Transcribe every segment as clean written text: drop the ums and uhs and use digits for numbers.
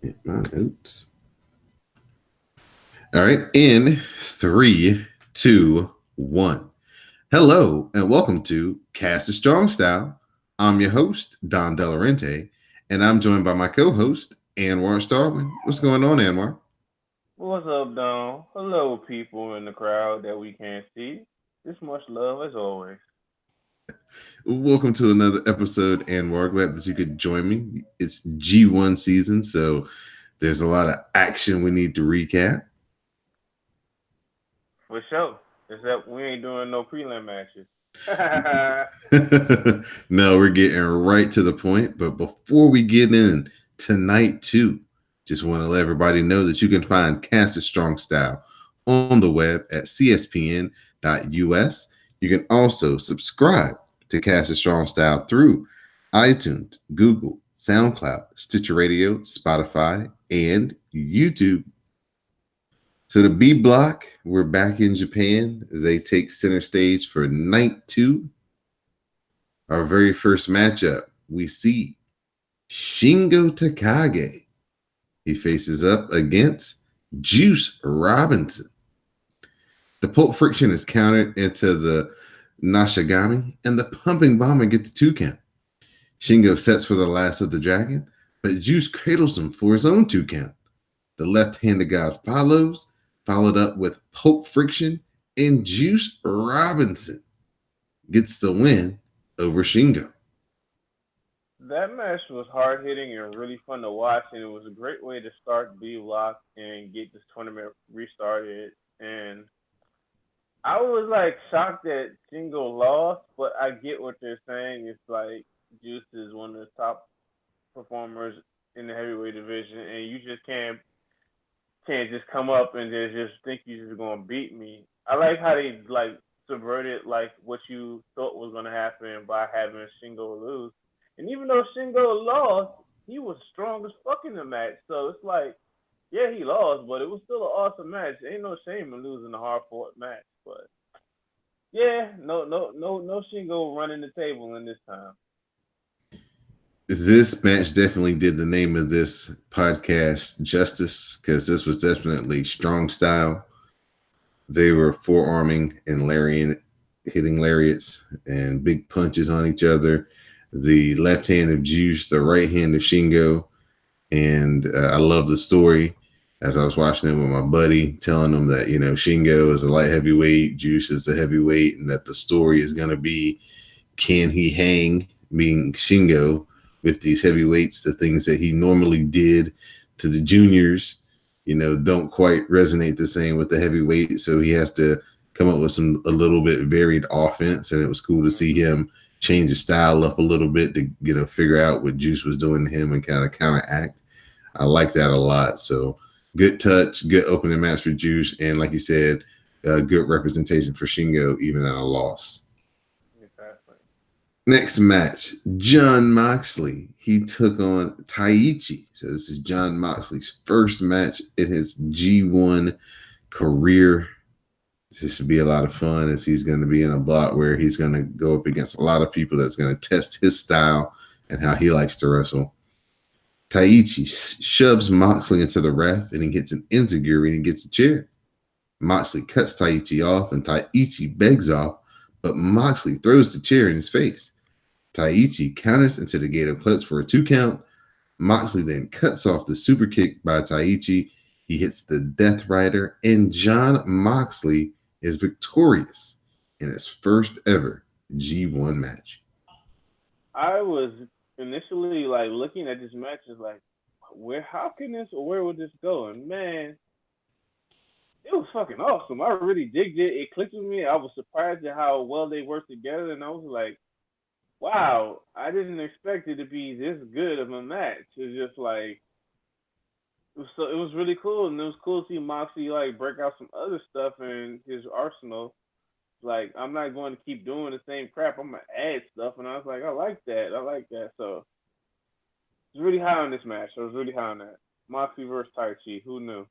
Hit my notes. All right. In three, two, one. Hello, and welcome to Cast a Strong Style. I'm your host, Don Delarente, and I'm joined by my co host, Anwar Starman. What's going on, Anwar? What's up, Don? Hello, people in the crowd that we can't see. This much love as always. Welcome to another episode, Anwar. Glad that you could join me. It's G1 season, so there's a lot of action we need to recap. For sure. Except we ain't doing no prelim matches. No, we're getting right to the point. But before we get in tonight, too, just want to let everybody know that you can find Cast a Strong Style on the web at cspn.us. You can also subscribe to Cast a Strong Style through iTunes, Google, SoundCloud, Stitcher Radio, Spotify, and YouTube. So the B block, we're back in Japan. They take center stage for night two. Our very first matchup, we see Shingo Takagi. He faces up against Juice Robinson. The Pulp Friction is countered into the Nashigami, and the Pumping Bomber gets a 2 count. Shingo sets for the last of the dragon, but Juice cradles him for his own 2 count. The left-handed god follows, followed up with Pulp Friction, and Juice Robinson gets the win over Shingo. That match was hard hitting and really fun to watch, and it was a great way to start B Block and get this tournament restarted. And I was like shocked that Shingo lost, but I get what they're saying. It's like Juice is one of the top performers in the heavyweight division, and you just can't just come up and just think you're just gonna beat me. I like how they like subverted like what you thought was gonna happen by having Shingo lose. And even though Shingo lost, he was strong as fuck in the match. So it's like, yeah, he lost, but it was still an awesome match. Ain't no shame in losing a hard fought match. But yeah, no Shingo running the table in this time. This match definitely did the name of this podcast justice because this was definitely strong style. They were forearming and lariat, hitting lariats and big punches on each other. The left hand of Juice, the right hand of Shingo, and I love the story. As I was watching it with my buddy, telling him that Shingo is a light heavyweight, Juice is a heavyweight, and that the story is going to be, can he hang, being Shingo, with these heavyweights? The things that he normally did to the juniors, don't quite resonate the same with the heavyweight. So he has to come up with a little bit varied offense. And it was cool to see him change his style up a little bit to, figure out what Juice was doing to him and kind of counteract. I like that a lot. So good touch, good opening match for Juice. And like you said, good representation for Shingo, even at a loss. Exactly. Next match, Jon Moxley. He took on Taichi. So this is Jon Moxley's first match in his G1 career. This should be a lot of fun as he's going to be in a block where he's going to go up against a lot of people that's going to test his style and how he likes to wrestle. Taichi shoves Moxley into the ref and he gets an enziguri and he gets a chair. Moxley cuts Taichi off and Taichi begs off, but Moxley throws the chair in his face. Taichi counters into the gator clutch for a 2 count. Moxley then cuts off the super kick by Taichi. He hits the Death Rider, and Jon Moxley is victorious in his first ever G1 match. I was initially like looking at this match is like, how can this or where would this go? And man, it was fucking awesome. I really digged it. It clicked with me. I was surprised at how well they worked together, and I was like, wow, I didn't expect it to be this good of a match. It's just like it was really cool, and it was cool to see Moxley like break out some other stuff in his arsenal. Like I'm not going to keep doing the same crap. I'm gonna add stuff, and I was like, I like that. I like that. So I was really high on this match. I was really high on that. Moxley versus Taichi. Who knew?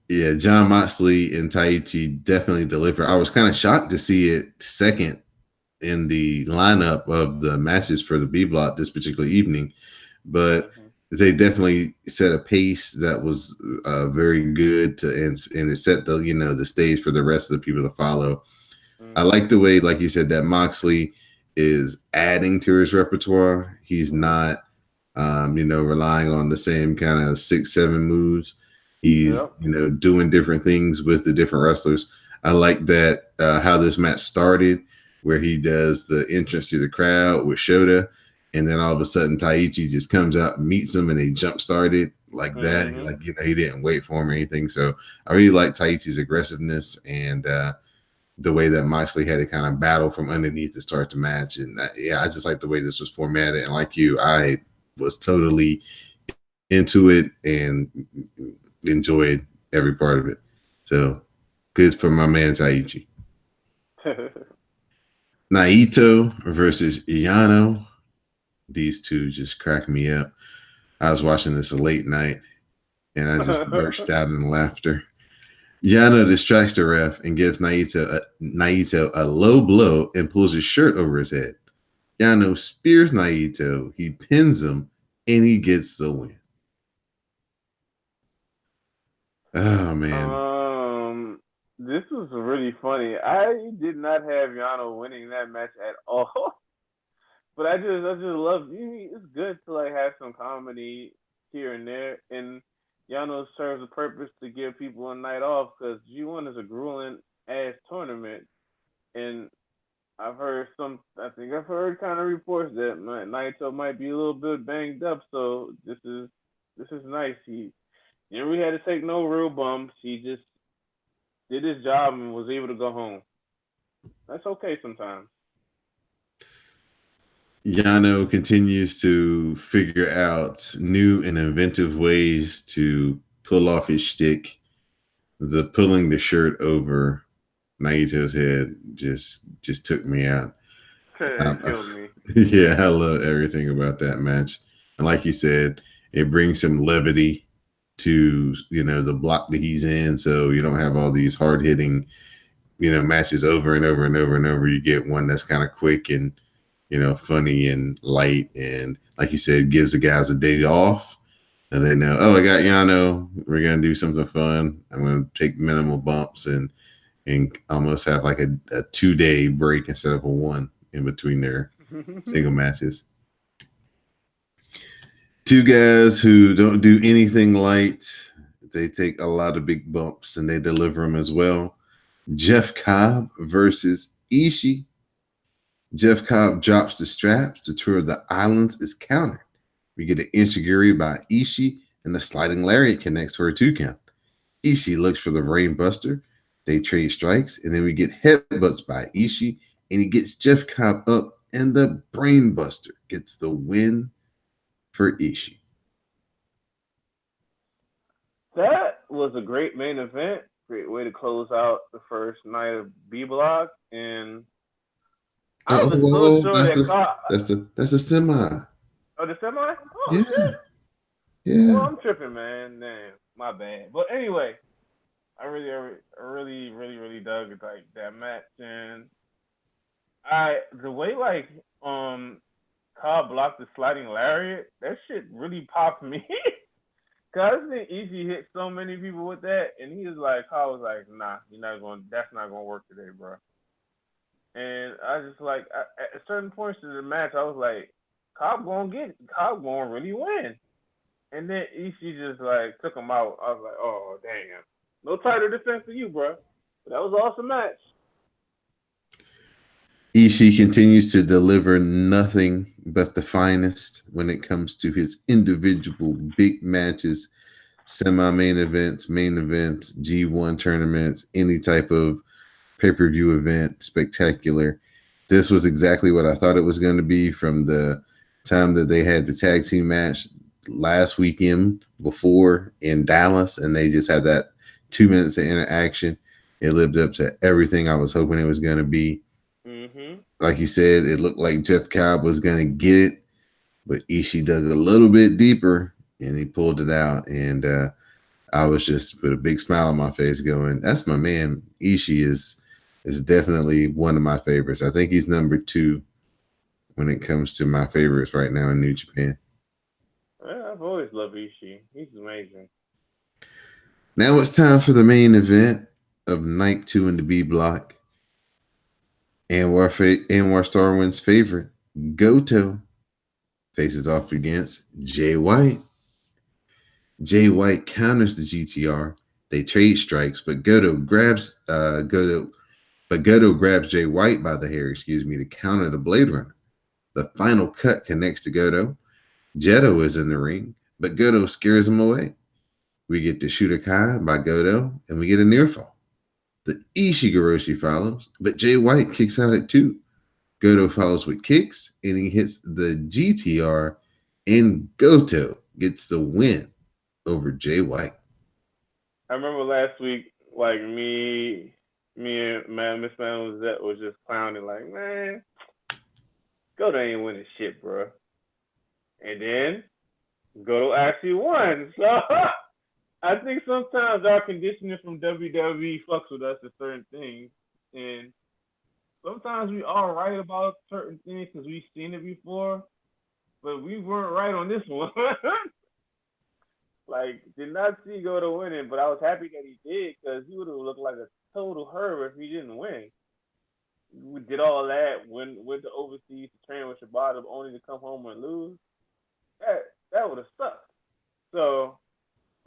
Yeah, Jon Moxley and Taichi definitely deliver. I was kind of shocked to see it second in the lineup of the matches for the B block this particular evening, but Mhm. they definitely set a pace that was very good to, and it set the the stage for the rest of the people to follow. I Mhm. like the way, like you said, that Moxley is adding to his repertoire. He's Mhm. not, relying on the same kind of 6, 7 moves. He's, Yep. doing different things with the different wrestlers. I like that how this match started, where he does the entrance to the crowd with Shota, and then all of a sudden Taichi just comes out and meets him, and they jump started like that. Mhm. Like he didn't wait for him or anything. So I really like Taichi's aggressiveness and the way that Moxley had to kind of battle from underneath to start the match. And yeah, I just like the way this was formatted. And like you, I was totally into it and enjoyed every part of it. So good for my man Taichi. Naito versus Yano. These two just cracked me up. I was watching this late night and I just burst out in laughter. Yano distracts the ref and gives Naito a low blow and pulls his shirt over his head. Yano spears Naito, he pins him, and he gets the win. Oh man. um, this was really funny. I did not have Yano winning that match at all. But I just love. It's good to like have some comedy here and there, and Yano serves a purpose to give people a night off because G1 is a grueling ass tournament, and I think I've heard kind of reports that Naito might be a little bit banged up, so this is nice. He never really had to take no real bumps. He just did his job and was able to go home. That's okay sometimes. Yano continues to figure out new and inventive ways to pull off his shtick. The pulling the shirt over Naito's head just took me out. It killed me. Yeah, I love everything about that match. And like you said, it brings some levity to the block that he's in, so you don't have all these hard hitting matches over and over and over and over. You get one that's kind of quick and funny and light, and like you said, gives the guys a day off, and they know, oh, I got Yano. We're gonna do something fun. I'm gonna take minimal bumps and almost have like a 2 day break instead of a one in between their single matches. Two guys who don't do anything light. They take a lot of big bumps and they deliver them as well. Jeff Cobb versus Ishii. Jeff Cobb drops the straps. The tour of the islands is countered. We get an enzuigiri by Ishii, and the sliding lariat connects for a 2 count. Ishii looks for the brainbuster. They trade strikes, and then we get headbutts by Ishii, and he gets Jeff Cobb up, and the brainbuster gets the win for Ishii. That was a great main event. Great way to close out the first night of B Block. And I Oh, was so whoa, sure that that's a semi. oh, the semi? Oh, Yeah, shit. Well, yeah. I'm tripping, man. Damn, my bad. But anyway, I really dug like that match. And the way like Cobb blocked the sliding lariat, that shit really popped me. Cause I think Easy hit so many people with that, and he was like, Cobb was like, nah, you're not going. That's not going to work today, bro. And I just like at certain points in the match, I was like, Cobb gonna really win. And then Ishii just like took him out. I was like, oh damn, no title defense for you, bro. But that was an awesome match. Ishii continues to deliver nothing but the finest when it comes to his individual big matches, semi-main events, main events, G1 tournaments, any type of pay-per-view event, spectacular. This was exactly what I thought it was going to be from the time that they had the tag team match last weekend before in Dallas, and they just had that 2 minutes of interaction. It lived up to everything I was hoping it was going to be. Mhm. Like you said, it looked like Jeff Cobb was going to get it, but Ishii dug a little bit deeper and he pulled it out. And I was just with a big smile on my face going, that's my man. Ishii is is definitely one of my favorites. I think he's number 2 when it comes to my favorites right now in New Japan. Yeah, I've always loved Ishii. He's amazing. Now it's time for the main event of night 2 in the B block. Anwar Starwin's favorite, Goto, faces off against Jay White. Jay White counters the GTR. They trade strikes, but Goto grabs Jay White by the hair, to counter the Blade Runner. The final cut connects to Goto. Jetto is in the ring, but Goto scares him away. We get the Shudakai by Goto, and we get a near fall. The Ishigoroshi follows, but Jay White kicks out at 2. Goto follows with kicks, and he hits the GTR, and Goto gets the win over Jay White. I remember last week, like me and Miss Man was just clowning, like, man, Goto ain't winning shit, bro. And then Goto actually won. So I think sometimes our conditioning from WWE fucks with us at certain things, and sometimes we are right about certain things because we've seen it before, but we weren't right on this one. Like, did not see Goto winning, but I was happy that he did because he would have looked like a total herb if he didn't win. We did all that, went to overseas to train with Shibata, only to come home and lose. That would have sucked. So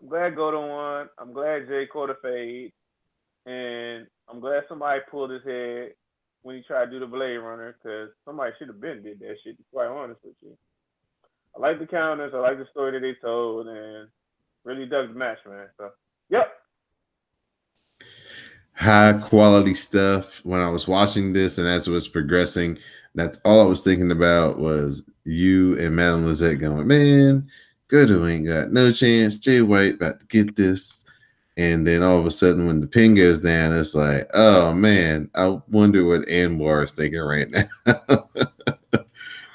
I'm glad Goto won. I'm glad Jay caught a fade, and I'm glad somebody pulled his head when he tried to do the Blade Runner because somebody should have been did that shit. To be quite honest with you, I like the counters. I like the story that they told, and really dug the match, man. So, yep. High quality stuff. When I was watching this and as it was progressing, that's all I was thinking about was you and Madame Lizette going, man, Goto ain't got no chance. Jay White about to get this. And then all of a sudden when the pin goes down, it's like, oh man, I wonder what Anwar is thinking right now.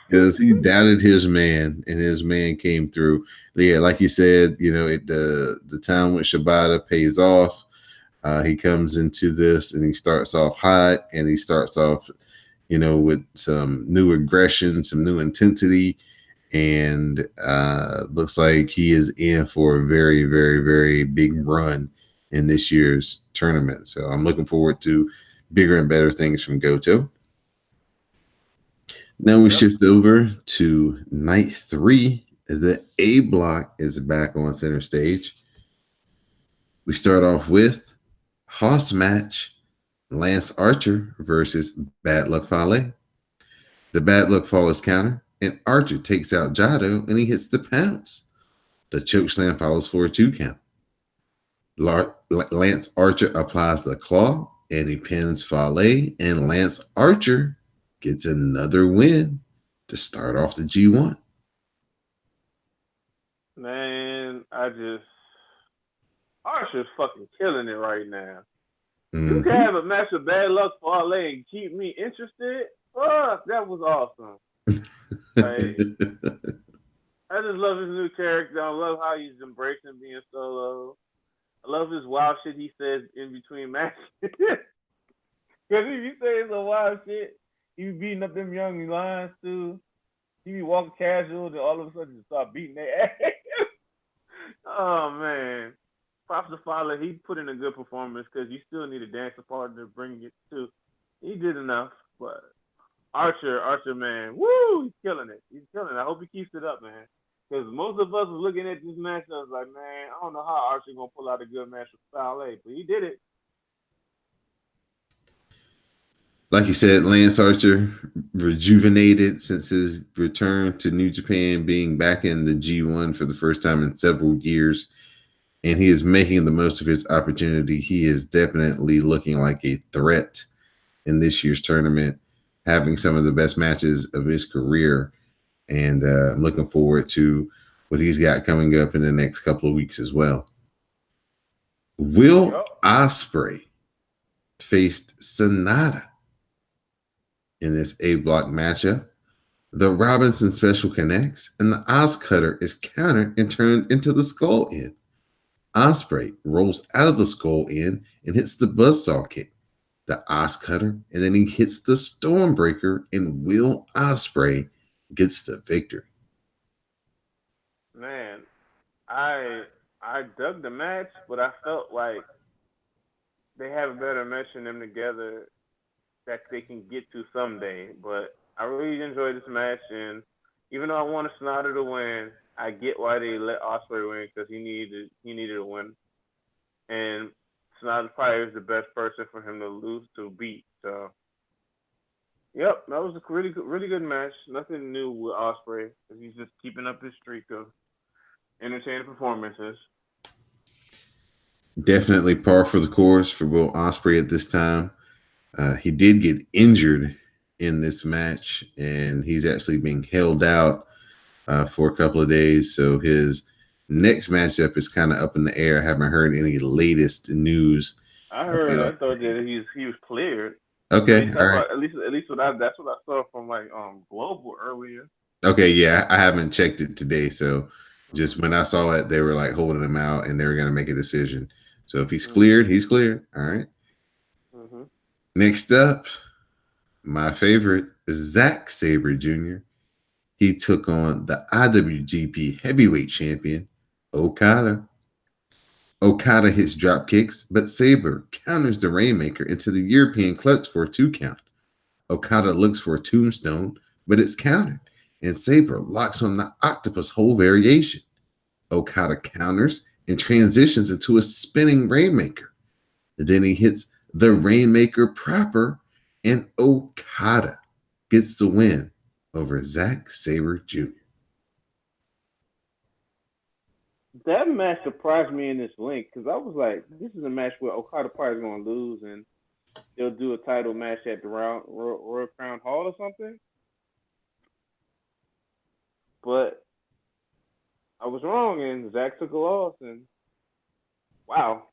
Because he doubted his man, and his man came through. Yeah, like you said, the time with Shibata pays off. He comes into this and he starts off hot, and he starts off, with some new aggression, some new intensity, and looks like he is in for a very, very, very big run in this year's tournament. So I'm looking forward to bigger and better things from Goto. Now we shift over to night 3. The A block is back on center stage. We start off with Hoss match, Lance Archer versus Bad Luck Fale. The Bad Luck Fale is counter, and Archer takes out Jado, and he hits the pounce. The choke slam follows for a 2 count. Lance Archer applies the claw, and he pins Fale, and Lance Archer gets another win to start off the G1. Man, Archer's fucking killing it right now. Mm-hmm. You can have a match with Bad Luck Fale and keep me interested. Fuck, that was awesome. Like, I just love his new character. I love how he's embracing being solo. I love his wild shit he says in between matches. Because if you say some wild shit, he be beating up them young lions too. He be walking casual, then all of a sudden just start beating their ass. Oh man, props to Fowler. He put in a good performance because you still need a dancer partner to bring it too. He did enough, but Archer, man, woo, he's killing it. He's killing it. I hope he keeps it up, man. Because most of us was looking at this match, I was like, man, I don't know how Archer gonna pull out a good match with Fowler, but he did it. Like you said, Lance Archer rejuvenated since his return to New Japan, being back in the G1 for the first time in several years, and he is making the most of his opportunity. He is definitely looking like a threat in this year's tournament, having some of the best matches of his career, and I'm looking forward to what he's got coming up in the next couple of weeks as well. Will Ospreay faced Sonata in this A block matchup. The Robinson special connects, and the Oz Cutter is countered and turned into the Skull End. Ospreay rolls out of the Skull End and hits the Buzzsaw kick. the Oscutter, and then he hits the Stormbreaker, and Will Ospreay gets the victory. Man, I dug the match, but I felt like they have a better meshing them together that they can get to someday. But I really enjoyed this match, and even though I want Sonata to win, I get why they let Osprey win because he needed a win, and Sonata probably is the best person for him to lose to beat. So, yep, that was a really good match. Nothing new with Osprey because he's just keeping up his streak of entertaining performances. Definitely par for the course for Will Ospreay at this time. He did get injured in this match, and he's actually being held out for a couple of days. So his next matchup is kind of up in the air. I haven't heard any latest news. I thought that he was cleared. At Okay, least all that's right. what that's what I saw from like Global earlier. Okay, yeah, I haven't checked it today. So just when I saw it, they were like holding him out, and they were going to make a decision. So if he's Mm-hmm. cleared, he's cleared. All right. Mm-hmm. Next up, my favorite, Zack Sabre Jr. He took on the IWGP Heavyweight Champion, Okada. Okada hits drop kicks, but Sabre counters the Rainmaker into the European clutch for a 2 count. Okada looks for a tombstone, but it's countered, and Sabre locks on the octopus hole variation. Okada counters and transitions into a spinning Rainmaker. Then he hits the Rainmaker proper, and Okada gets the win over Zack Sabre Jr. That match surprised me in this link because I was like, this is a match where Okada probably is going to lose and they'll do a title match at the Royal Crown Hall or something. But I was wrong, and Zack took a loss, and wow.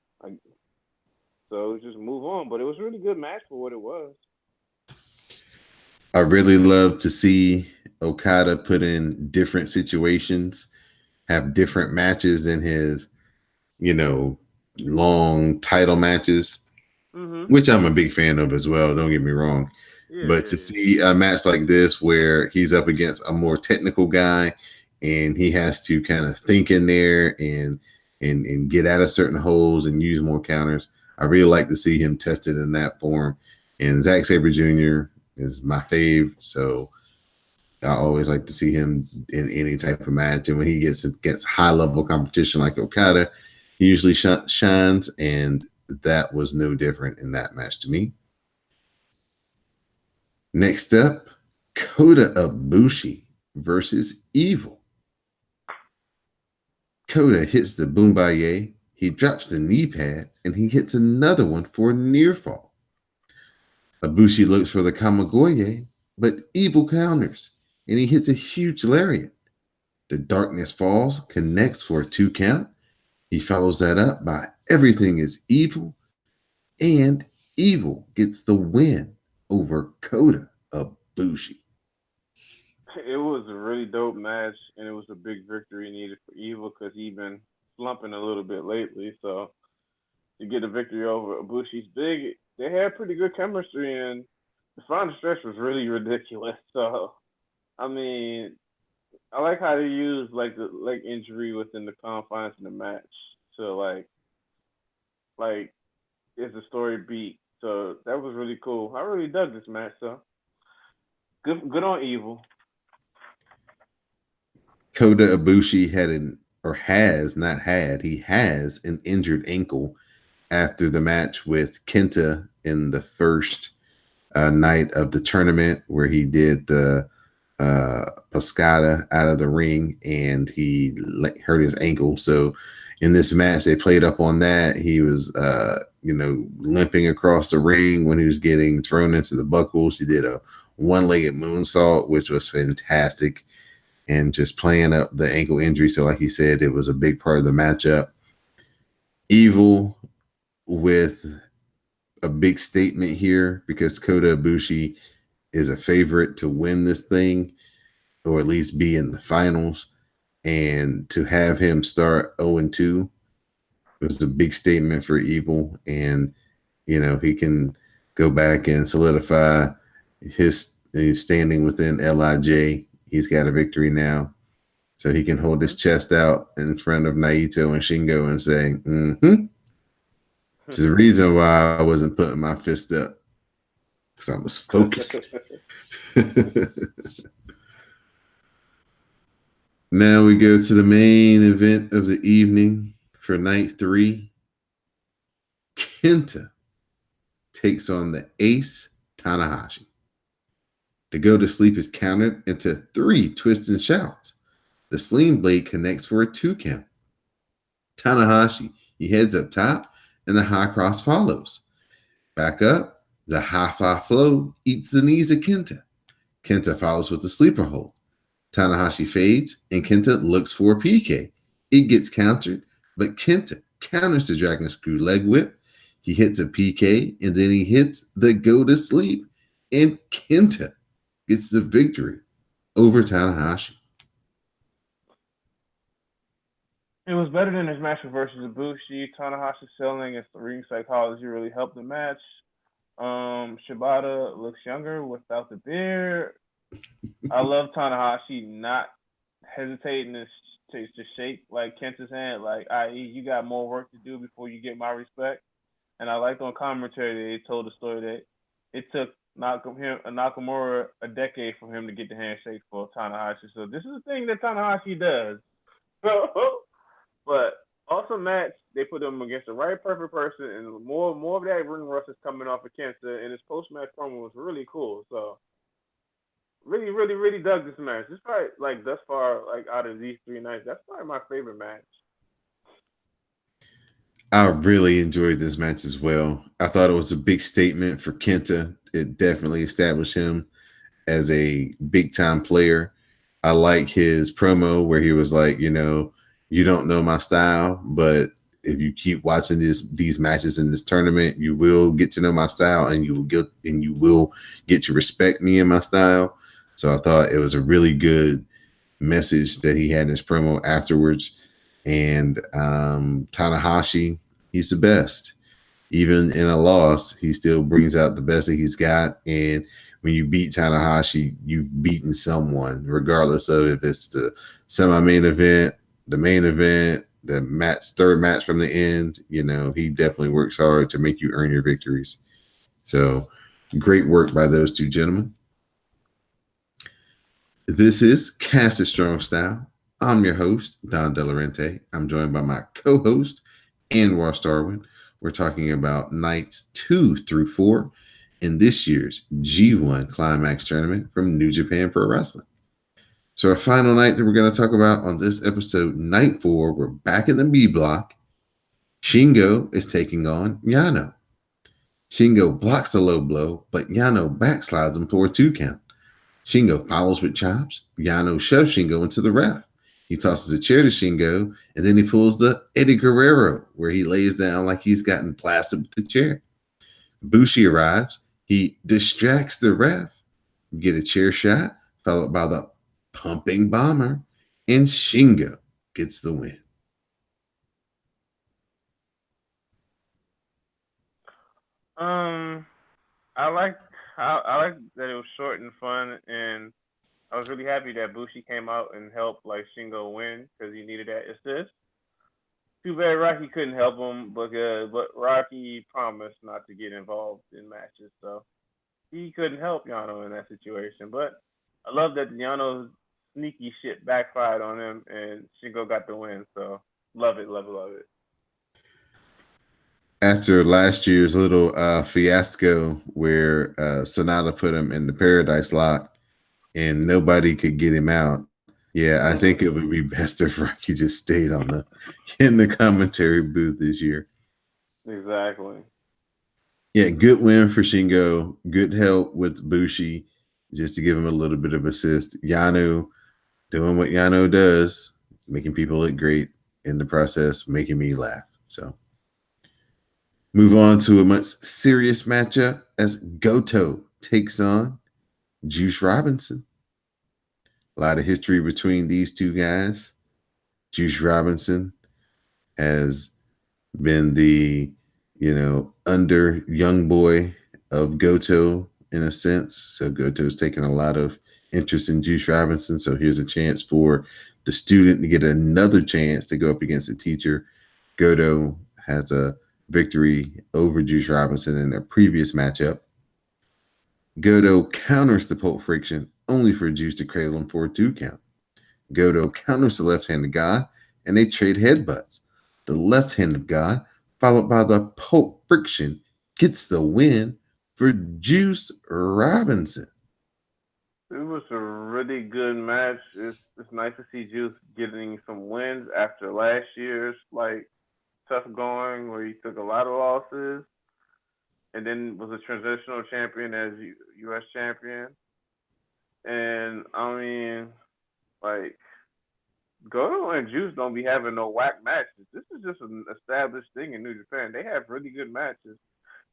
So just move on. But it was a really good match for what it was. I really love to see Okada put in different situations, have different matches in his, you know, long title matches, Mm-hmm. which I'm a big fan of as well. Don't get me wrong. Yeah, But yeah, to yeah. see a match like this where he's up against a more technical guy and he has to kind of think in there and get out of certain holes and use more counters, I really like to see him tested in that form. And Zack Sabre Jr. is my fave, so I always like to see him in any type of match. And when he gets high level competition like Okada, he usually shines, and that was no different in that match to me. Next up, Kota Ibushi versus Evil. Kota hits the Boombaye, he drops the knee pad, and he hits another one for a near fall. Ibushi looks for the Kamagoye, but Evil counters, and he hits a huge lariat. The darkness falls, connects for a 2 count. He follows that up by everything is evil, and Evil gets the win over Kota Ibushi. It was a really dope match, and it was a big victory needed for Evil because he's been slumping a little bit lately. So to get a victory over Ibushi's big, they had pretty good chemistry, and the final stretch was really ridiculous. So I mean, I like how they used like the leg injury within the confines of the match to like is the story beat. So that was really cool. I really dug this match. So good on Evil. Kota Ibushi had an or has not had he has an injured ankle after the match with Kenta in the first night of the tournament where he did the Pescada out of the ring and he hurt his ankle. So in this match, they played up on that. He was, limping across the ring when he was getting thrown into the buckles. He did a one-legged moonsault, which was fantastic, and just playing up the ankle injury. So, like he said, it was a big part of the matchup. Evil with a big statement here because Kota Ibushi is a favorite to win this thing or at least be in the finals. And to have him start 0-2 was a big statement for Evil. And, he can go back and solidify his standing within LIJ. He's got a victory now. So he can hold his chest out in front of Naito and Shingo and say, mm-hmm. There's a reason why I wasn't putting my fist up. Because I was focused. Now we go to the main event of the evening for night 3. Kenta takes on the Ace Tanahashi. The go to sleep is countered into 3 twists and shouts. The sling blade connects for a 2 count. Tanahashi, he heads up top, and the high cross follows. Back up, the high fly flow eats the knees of Kenta. Kenta follows with the sleeper hold. Tanahashi fades, and Kenta looks for a PK. It gets countered, but Kenta counters the Dragon Screw leg whip. He hits a PK, and then he hits the go to sleep, and Kenta gets the victory over Tanahashi. It was better than his match versus Ibushi. Tanahashi's selling and ring psychology really helped the match. Shibata looks younger without the beard. I love Tanahashi not hesitating to shake like Kenta's hand, like, i.e., you got more work to do before you get my respect. And I liked on commentary they told the story that it took Nakamura a decade for him to get the handshake for Tanahashi. So this is a thing that Tanahashi does. But awesome match. They put him against the right perfect person, and more of that ring rust is coming off of Kenta, and his post-match promo was really cool. So really, really, really dug this match. It's probably, like, thus far, like, out of these 3 nights, that's probably my favorite match. I really enjoyed this match as well. I thought it was a big statement for Kenta. It definitely established him as a big-time player. I like his promo where he was like, you don't know my style, but if you keep watching these matches in this tournament, you will get to know my style, and you will get to respect me and my style. So I thought it was a really good message that he had in his promo afterwards. And Tanahashi, he's the best. Even in a loss, he still brings out the best that he's got. And when you beat Tanahashi, you've beaten someone, regardless of if it's the semi-main event, the main event, the third match from the end. He definitely works hard to make you earn your victories. So great work by those 2 gentlemen. This is Cast It Strong Style. I'm your host, Don Delarente. I'm joined by my co-host, Anwar Starwin. We're talking about nights 2 through 4 in this year's G1 Climax Tournament from New Japan Pro Wrestling. So our final night that we're going to talk about on this episode, night 4, we're back in the B block. Shingo is taking on Yano. Shingo blocks the low blow, but Yano backslides him for a 2 count. Shingo follows with chops. Yano shoves Shingo into the ref. He tosses a chair to Shingo, and then he pulls the Eddie Guerrero, where he lays down like he's gotten plastered with the chair. Bushi arrives. He distracts the ref. You get a chair shot, followed by the pumping bomber, and Shingo gets the win. I like that it was short and fun, and I was really happy that Bushi came out and helped, like, Shingo win, because he needed that assist. Too bad Rocky couldn't help him, but Rocky promised not to get involved in matches, so he couldn't help Yano in that situation. But I love that Yano's sneaky shit backfired on him, and Shingo got the win. So love it, love it, love it. After last year's little fiasco where Sonata put him in the Paradise Lock and nobody could get him out, I think it would be best if Rocky just stayed in the commentary booth this year. Exactly. Yeah, good win for Shingo. Good help with Bushi, just to give him a little bit of assist. Yano doing what Yano does, making people look great in the process, making me laugh. So move on to a much serious matchup as Goto takes on Juice Robinson. A lot of history between these 2 guys. Juice Robinson has been the, under young boy of Goto in a sense. So Goto's taking a lot of interest in Juice Robinson. So here's a chance for the student to get another chance to go up against the teacher. Goto has a victory over Juice Robinson in their previous matchup. Goto counters the Pulp Friction only for Juice to cradle him for a 2 count. Goto counters the left-handed God and they trade headbutts. The left-handed God, followed by the Pulp Friction, gets the win for Juice Robinson. It was a really good match. It's nice to see Juice getting some wins after last year's tough going where he took a lot of losses and then was a transitional champion as U.S. champion. And I mean, like, Goto and Juice don't be having no whack matches. This is just an established thing in New Japan. They have really good matches.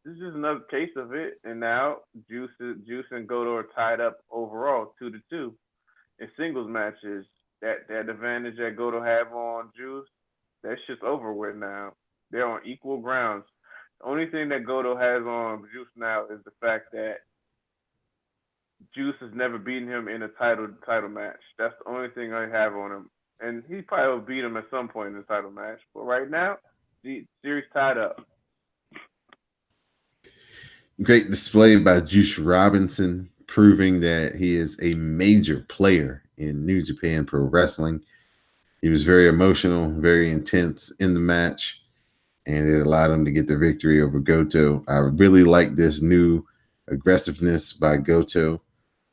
This is just another case of it. And now Juice and Goto are tied up overall 2-2 in singles matches. That advantage that Goto have on Juice, that shit's over with now. They're on equal grounds. The only thing that Goto has on Juice now is the fact that Juice has never beaten him in a title match. That's the only thing I have on him. And he probably will beat him at some point in the title match. But right now, the series tied up. Great display by Juice Robinson, proving that he is a major player in New Japan Pro Wrestling. He was very emotional, very intense in the match, and it allowed him to get the victory over Goto. I really like this new aggressiveness by Goto.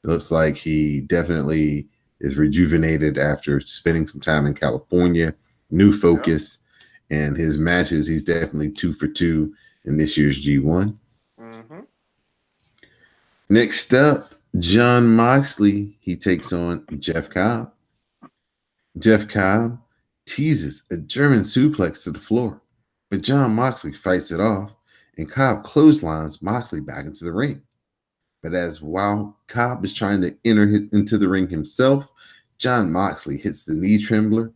It looks like he definitely is rejuvenated after spending some time in California, new focus, and his matches, he's definitely 2 for 2 in this year's G1. Mm-hmm. Next up, Jon Moxley, he takes on Jeff Cobb. Jeff Cobb teases a German suplex to the floor, but Jon Moxley fights it off, and Cobb clotheslines Moxley back into the ring. But while Cobb is trying to enter into the ring himself, Jon Moxley hits the knee trembler,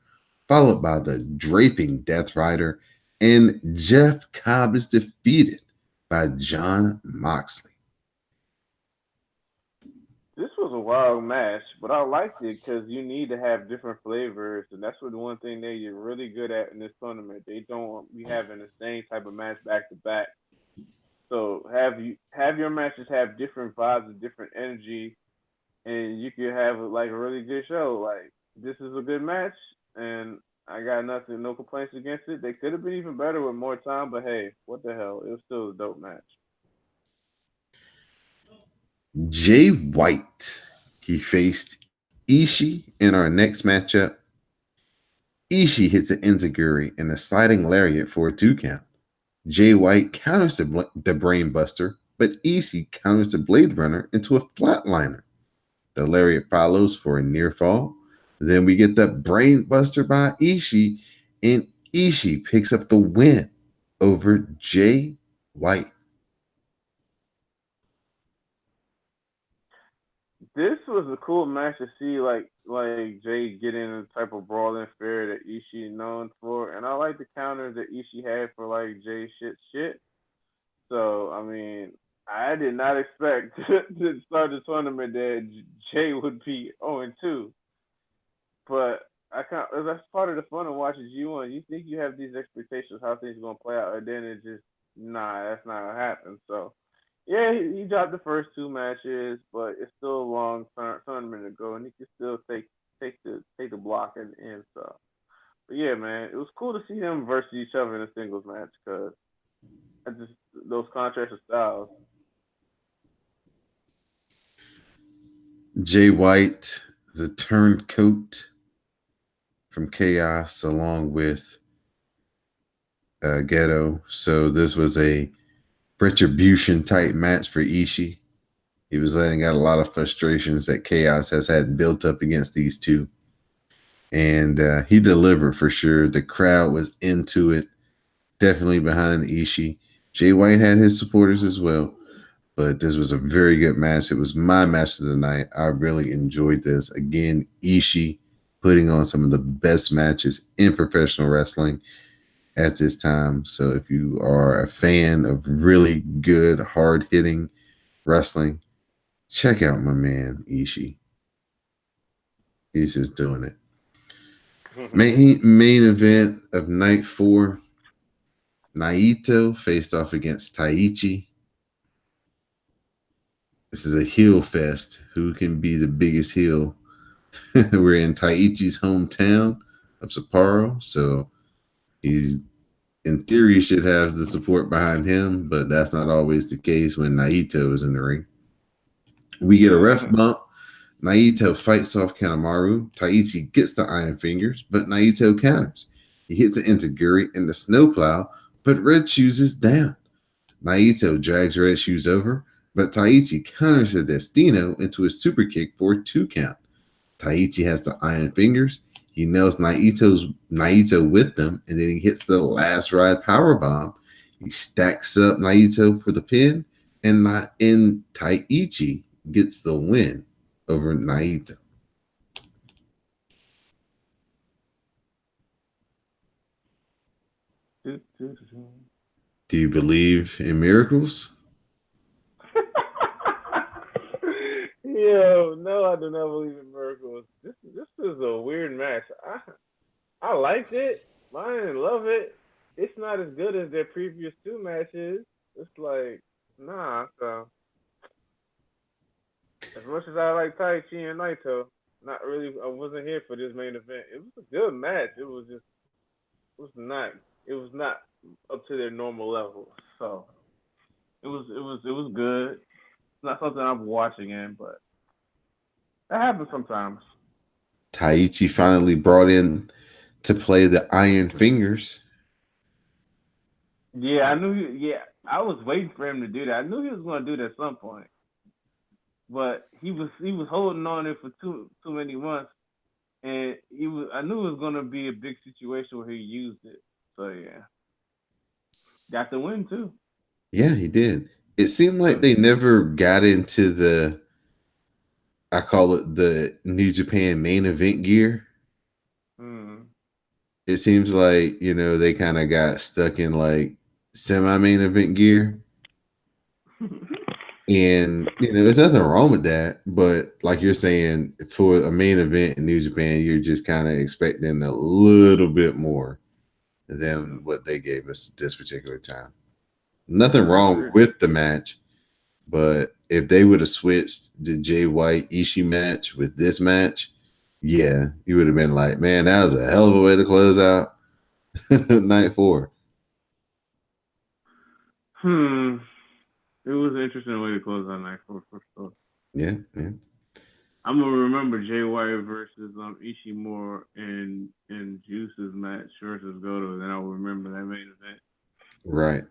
followed by the draping Death Rider, and Jeff Cobb is defeated by Jon Moxley. This was a wild match, but I liked it because you need to have different flavors, and that's what the one thing that you're really good at in this tournament. They don't be having the same type of match back to back. So have your matches have different vibes and different energy, and you can have like a really good show. Like, this is a good match, and I got no complaints against it. They could have been even better with more time, but hey, what the hell? It was still a dope match. Jay White, he faced Ishii in our next matchup. Ishii hits an enziguri and a sliding lariat for a 2 count. Jay White counters the Brain Buster, but Ishii counters the Blade Runner into a flatliner. The lariat follows for a near fall. Then we get the Brain Buster by Ishii, and Ishii picks up the win over Jay White. This was a cool match to see, like Jay get in a type of brawling spirit that Ishii known for, and I like the counters that Ishii had for like Jay shit. So I mean, I did not expect to start the tournament that Jay would be 0-2, but that's part of the fun of watching G1. You think you have these expectations how things are gonna play out, and then it just that's not what happens. So. Yeah, he dropped the first 2 matches, but it's still a long tournament to go, and he can still take the block and stuff. But yeah, man, it was cool to see them versus each other in a singles match because those contrasts of styles. Jay White, the turncoat from Chaos, along with Ghetto. So this was a retribution type match for Ishii. He was letting out a lot of frustrations that Chaos has had built up against these two. And he delivered for sure. The crowd was into it, definitely behind Ishii. Jay White had his supporters as well, but this was a very good match. It was my match of the night. I really enjoyed this. Again, Ishii putting on some of the best matches in professional wrestling at this time. So if you are a fan of really good, hard-hitting wrestling, check out my man Ishii. He's just doing it. Main event of night 4. Naito faced off against Taichi. This is a heel fest. Who can be the biggest heel? We're in Taichi's hometown of Sapporo, so he's in theory should have the support behind him, but that's not always the case when Naito is in the ring. We get a ref bump. Naito fights off Kanemaru. Taichi gets the iron fingers, but Naito counters. He hits an enziguri in the snowplow, but Red Shoes is down. Naito drags Red Shoes over, but Taichi counters the Destino into a super kick for a 2 count. Taichi has the iron fingers. He nails Naito with them, and then he hits the last ride power bomb. He stacks up Naito for the pin, and Taichi gets the win over Naito. Do you believe in miracles? Yo, no, I do not believe in miracles. This is a weird match. I liked it. I didn't love it. It's not as good as their previous 2 matches. It's like, nah. So, as much as I like Taichi and Naito, not really. I wasn't here for this main event. It was a good match. It was not up to their normal level. So, it was good. It's not something I'm watching in, but that happens sometimes. Taichi finally brought in to play the Iron Fingers. Yeah, I knew. I was waiting for him to do that. I knew he was going to do that at some point, but he was holding on it for too many months, and I knew it was going to be a big situation where he used it. So yeah, got the win too. Yeah, he did. It seemed like they never got into the, I call it the New Japan main event gear. It seems like, they kind of got stuck in like semi-main event gear. And, there's nothing wrong with that. But like you're saying, for a main event in New Japan, you're just kind of expecting a little bit more than what they gave us this particular time. Nothing wrong with the match, but if they would have switched the Jay White Ishii match with this match, yeah, you would have been like, man, that was a hell of a way to close out night 4. It was an interesting way to close out night 4 for sure. Yeah. I'm gonna remember Jay White versus Ishimori in Juice's match versus Goto. Then I'll remember that main event. Right.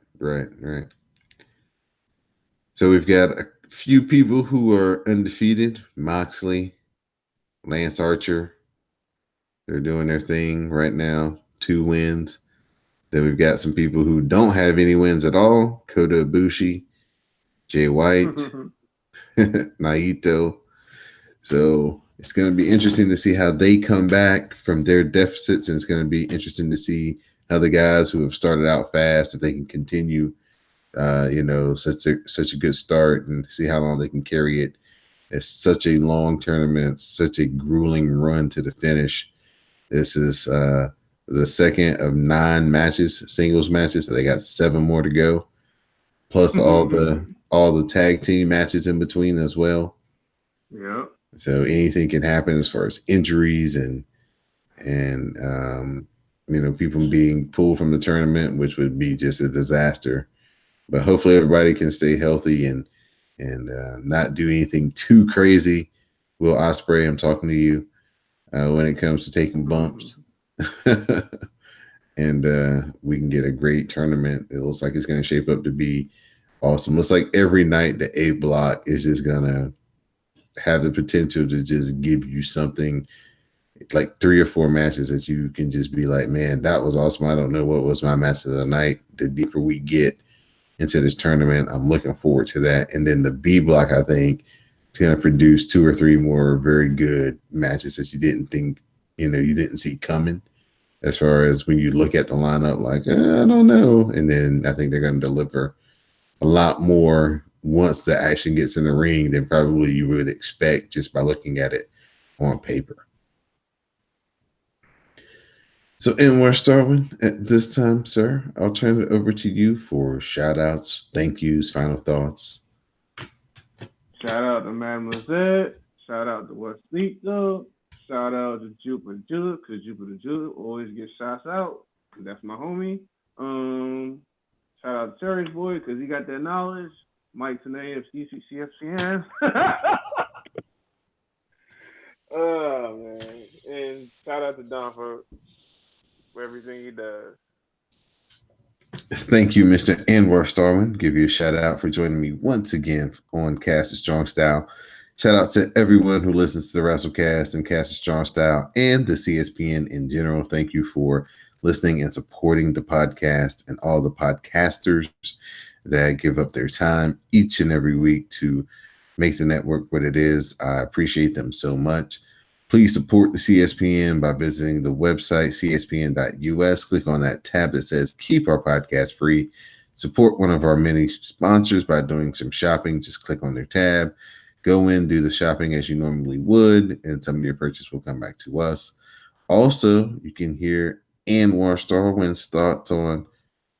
So we've got a few people who are undefeated. Moxley, Lance Archer. They're doing their thing right now. 2 wins. Then we've got some people who don't have any wins at all. Kota Ibushi, Jay White, Naito. So it's going to be interesting to see how they come back from their deficits, and it's going to be interesting to see how the guys who have started out fast, if they can continue, such a good start, and see how long they can carry it. It's such a long tournament, such a grueling run to the finish. This is the second of 9 matches, singles matches. So they got 7 more to go, plus all the tag team matches in between as well. Yeah. So anything can happen as far as injuries and people being pulled from the tournament, which would be just a disaster. But hopefully everybody can stay healthy and not do anything too crazy. Will Ospreay, I'm talking to you when it comes to taking bumps. And we can get a great tournament. It looks like it's going to shape up to be awesome. Looks like every night the A block is just going to have the potential to just give you something, like 3 or 4 matches that you can just be like, man, that was awesome. I don't know what was my match of the night. The deeper we get into this tournament, I'm looking forward to that. And then the B block, I think, is going to produce 2 or 3 more very good matches that you didn't think, you didn't see coming. As far as when you look at the lineup, like, I don't know. And then I think they're going to deliver a lot more once the action gets in the ring than probably you would expect just by looking at it on paper. So, Anwar Starwin, at this time, sir, I'll turn it over to you for shout outs, thank yous, final thoughts. Shout out to Mademoiselle. Shout out to Westito. Shout out to Jupiter Julep, because Jupiter Julep always gets shouts out. That's my homie. Shout out to Cherry's boy, because he got that knowledge. Mike Tanay of CCCFCN. Oh, man. And shout out to Don for everything he does. Thank you, Mr. Anwar Starwin. Give you a shout out for joining me once again on Cast a Strong Style. Shout out to everyone who listens to the WrestleCast and Cast a Strong Style and the CSPN in general. Thank you for listening and supporting the podcast and all the podcasters that give up their time each and every week to make the network what it is. I appreciate them so much. Please support the CSPN by visiting the website, cspn.us. Click on that tab that says Keep Our Podcast Free. Support one of our many sponsors by doing some shopping. Just click on their tab. Go in, do the shopping as you normally would, and some of your purchase will come back to us. Also, you can hear Anwar Starwin's thoughts on,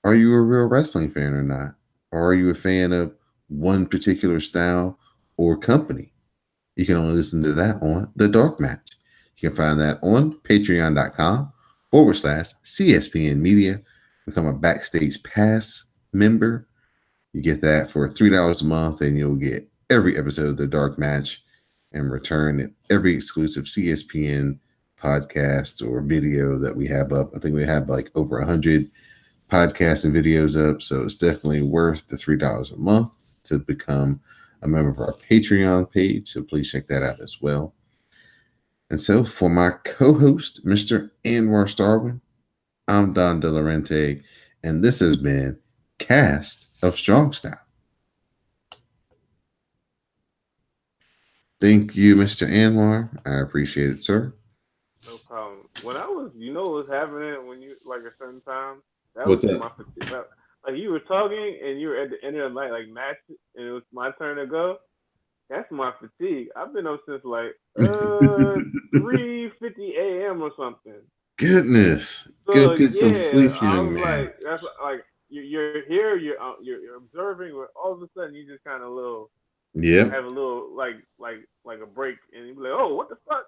are you a real wrestling fan or not? Or are you a fan of one particular style or company? You can only listen to that on The Dark Match. You can find that on patreon.com/CSPN Media. Become a Backstage Pass member. You get that for $3 a month, and you'll get every episode of The Dark Match and return in every exclusive CSPN podcast or video that we have up. I think we have like over 100 podcasts and videos up, so it's definitely worth the $3 a month to become a member of our Patreon page, so please check that out as well. And so for my co-host, Mr. Anwar Starwin, I'm Don De Laurenti, and this has been Cast of Strong Style. Thank you, Mr. Anwar. I appreciate it, sir. No problem. When I was, what was happening when you, like a certain time? That What's was up? my fatigue. Like you were talking and you were at the end of the night, like match, and it was my turn to go. That's my fatigue. I've been up since like 3:50 a.m. or something. Goodness, So, go get some sleep, young man. Like, that's like you're here, you're observing, but all of a sudden you just kind of have a little like a break, and you be like, oh, what the fuck?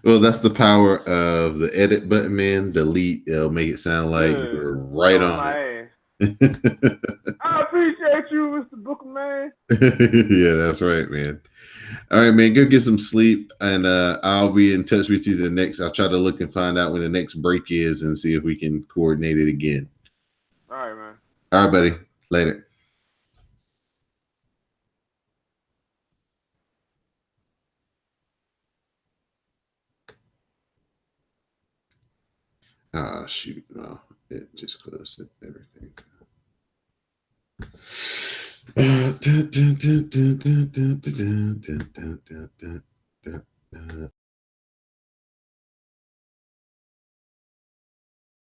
Well, that's the power of the edit button, man. Delete. It'll make it sound like you're right on it. I appreciate you, Mr. Booker, man. Yeah, that's right, man. All right, man. Go get some sleep, and I'll be in touch with you the next. I'll try to look and find out when the next break is, and see if we can coordinate it again. All right, man. All right, buddy. Later. Ah, shoot. No, it just closed it, everything.